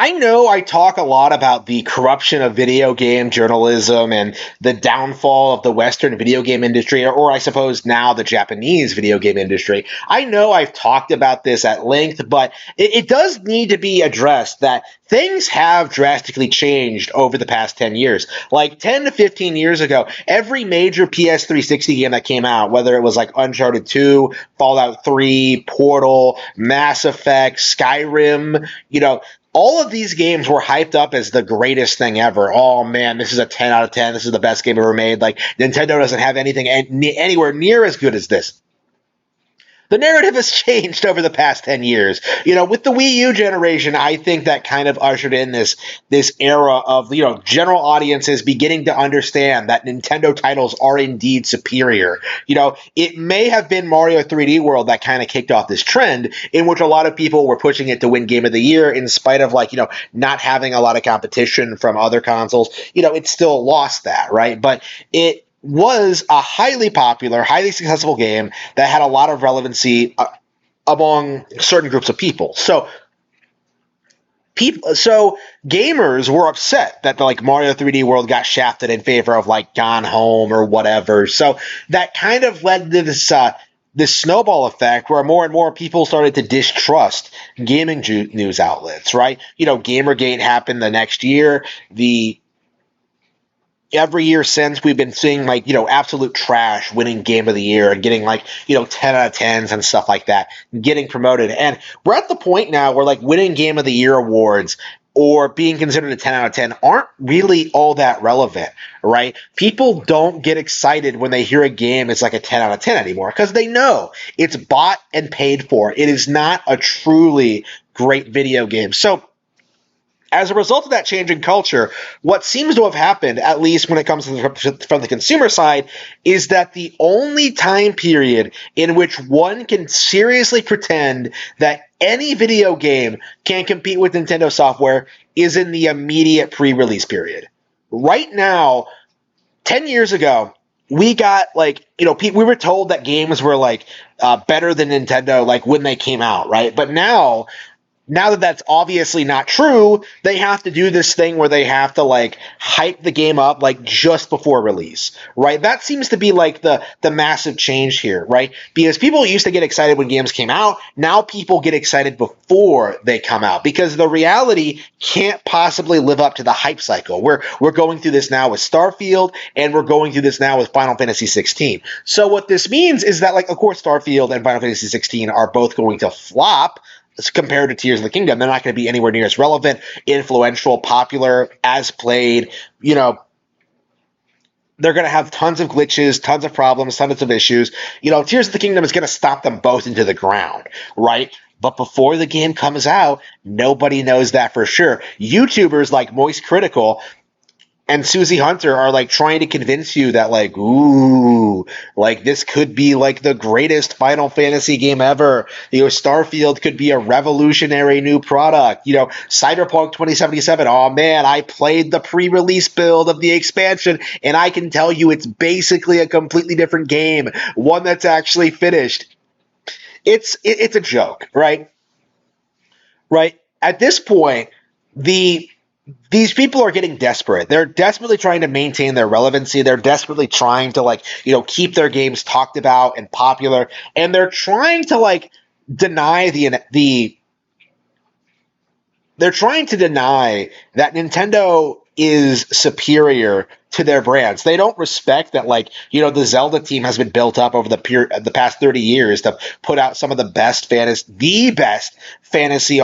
I know I talk a lot about the corruption of video game journalism and the downfall of the Western video game industry, or I suppose now the Japanese video game industry. I know I've talked about this at length, but it does need to be addressed that things have drastically changed over the past 10 years. Like 10 to 15 years ago, every major PS360 game that came out, whether it was like Uncharted 2, Fallout 3, Portal, Mass Effect, Skyrim, all of these games were hyped up as the greatest thing ever. Oh man, this is a 10 out of 10. This is the best game ever made. Like Nintendo doesn't have anything anywhere near as good as this. The narrative has changed over the past 10 years. With the Wii U generation, I think that kind of ushered in this era of, general audiences beginning to understand that Nintendo titles are indeed superior. It may have been Mario 3D World that kind of kicked off this trend in which a lot of people were pushing it to win Game of the Year in spite of not having a lot of competition from other consoles. It still lost that, right? But it was a highly popular, highly successful game that had a lot of relevancy among certain groups of people. So gamers were upset that Mario 3D World got shafted in favor of Gone Home or whatever. So that kind of led to this snowball effect where more and more people started to distrust gaming news outlets, right? Gamergate happened the next year. Every year since, we've been seeing absolute trash winning Game of the Year and getting 10 out of 10s and stuff like that, getting promoted. And we're at the point now where winning Game of the Year awards or being considered a 10 out of 10 aren't really all that relevant, right? People don't get excited when they hear a game is a 10 out of 10 anymore because they know it's bought and paid for. It is not a truly great video game. So as a result of that change in culture, what seems to have happened, at least when it comes from the consumer side, is that the only time period in which one can seriously pretend that any video game can compete with Nintendo software is in the immediate pre-release period. Right now, 10 years ago, we got we were told that games were better than Nintendo when they came out, right? But now that that's obviously not true, they have to do this thing where they have to hype the game up just before release, right? That seems to be the massive change here, right? Because people used to get excited when games came out. Now people get excited before they come out because the reality can't possibly live up to the hype cycle. We're going through this now with Starfield and we're going through this now with Final Fantasy 16. So what this means is that of course Starfield and Final Fantasy 16 are both going to flop compared to Tears of the Kingdom. They're not going to be anywhere near as relevant, influential, popular, as played. They're going to have tons of glitches, tons of problems, tons of issues. Tears of the Kingdom is going to stop them both into the ground, right? But before the game comes out, nobody knows that for sure. YouTubers like Moist Critical and Susie Hunter are trying to convince you that this could be the greatest Final Fantasy game ever. Starfield could be a revolutionary new product. Cyberpunk 2077. Oh man, I played the pre-release build of the expansion and I can tell you it's basically a completely different game, one that's actually finished. It's a joke, right? Right? At this point, these people are getting desperate. They're desperately trying to maintain their relevancy. They're desperately trying to keep their games talked about and popular. And they're trying to deny they're trying to deny that Nintendo is superior to their brands. They don't respect that the Zelda team has been built up over the past 30 years to put out some of the best fantasy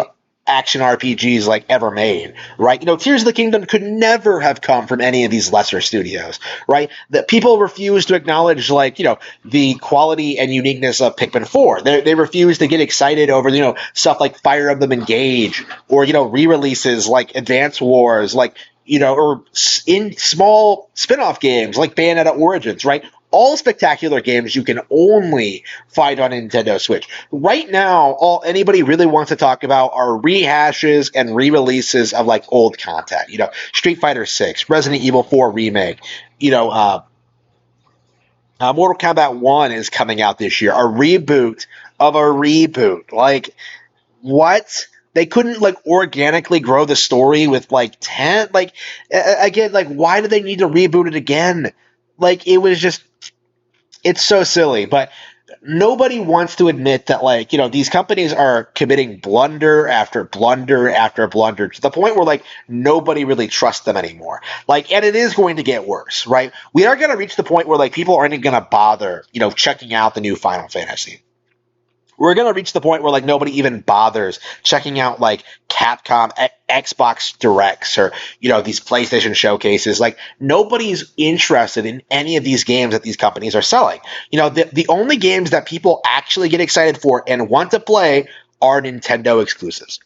action RPGs ever made, right? Tears of the Kingdom could never have come from any of these lesser studios, right? That people refuse to acknowledge the quality and uniqueness of Pikmin 4. They refuse to get excited over stuff like Fire Emblem Engage or re-releases like Advance Wars, or in small spin-off games like Bayonetta Origins, right? All spectacular games you can only find on Nintendo Switch. Right now, all anybody really wants to talk about are rehashes and re-releases of old content. Street Fighter 6, Resident Evil 4 Remake, Mortal Kombat 1 is coming out this year. A reboot of a reboot. What? They couldn't like organically grow the story with like 10 like again like why do they need to reboot it again? Like it was just it's so silly, but nobody wants to admit that like these companies are committing blunder after blunder after blunder to the point where like nobody really trusts them anymore, like, and it is going to get worse, right? We are going to reach the point where like people aren't going to bother checking out the new Final Fantasy. We're going to reach the point where like nobody even bothers checking out like Capcom Xbox Directs or these PlayStation showcases. Like nobody's interested in any of these games that these companies are selling. The only games that people actually get excited for and want to play are Nintendo exclusives.